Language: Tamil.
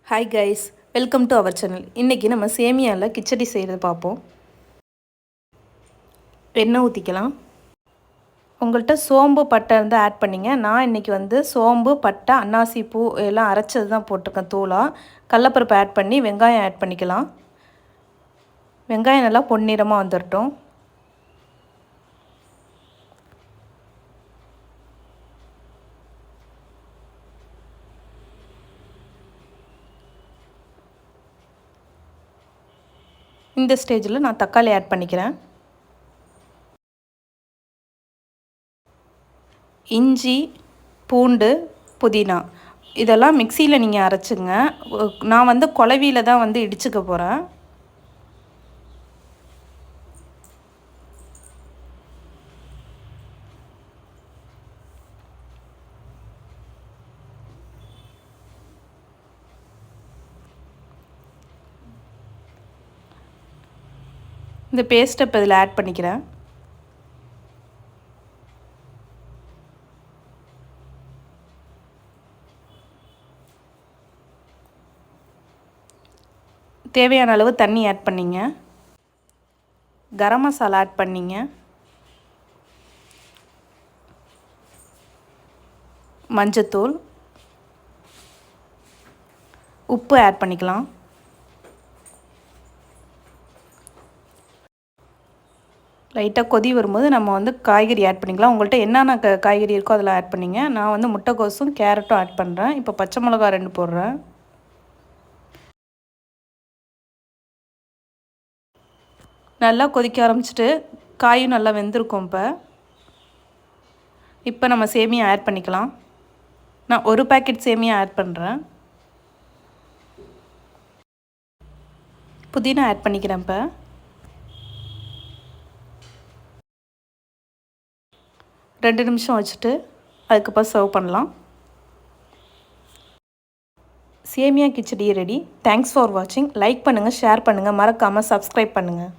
Hi guys, welcome to our channel. இன்றைக்கி நம்ம சேமியாவில் கிச்சடி செய்கிறது பார்ப்போம். எண்ணெய் ஊற்றிக்கலாம். உங்கள்கிட்ட சோம்பு பட்டை இருந்தால் ஆட் பண்ணிங்க. நான் இன்றைக்கி சோம்பு பட்டை அன்னாசி பூ எல்லாம் அரைச்சது தான் போட்டிருக்கேன் தூளாக. கடலப்பருப்பு ஆட் பண்ணி வெங்காயம் ஆட் பண்ணிக்கலாம். வெங்காயம் நல்லா பொன்னிறமாக வந்துடட்டும். இந்த ஸ்டேஜில் நான் தக்காளி ஆட் பண்ணிக்கிறேன். இஞ்சி, பூண்டு, புதினா இதெல்லாம் மிக்சியில் நீங்கள் அரைச்சிங்க. நான் குழவியில் தான் இடிச்சுக்க போகிறேன். இந்த பேஸ்ட்டை இப்போ இதில் ஆட் பண்ணிக்கிறேன். தேவையான அளவு தண்ணி ஆட் பண்ணிங்க. கரம் மசாலா ஆட் பண்ணிங்க. மஞ்சத்தூள், உப்பு ஆட் பண்ணிக்கலாம். லைட்டாக கொதி வரும்போது நம்ம காய்கறி ஆட் பண்ணிக்கலாம். உங்கள்கிட்ட என்னென்ன காய்கறி இருக்கோ அதில் ஆட் பண்ணிங்க. நான் முட்டைக்கோசும் கேரட்டும் ஆட் பண்ணுறேன். இப்போ பச்சை மிளகா 2 போடுறேன். நல்லா கொதிக்க ஆரம்பிச்சிட்டு காயும் நல்லா வெந்திருக்கும். இப்போ நம்ம சேமியா ஆட் பண்ணிக்கலாம். நான் 1 பேக்கெட் சேமியா ஆட் பண்ணுறேன். புதினா ஆட் பண்ணிக்கிறேன். இப்போ 2 நிமிஷம் வச்சுட்டு அதுக்கப்புறம் சர்வ் பண்ணலாம். சேமியா கிச்சடி ரெடி. தேங்க்ஸ் ஃபார் வாட்சிங். லைக் பண்ணுங்கள், ஷேர் பண்ணுங்கள், மறக்காமல் சப்ஸ்கிரைப் பண்ணுங்கள்.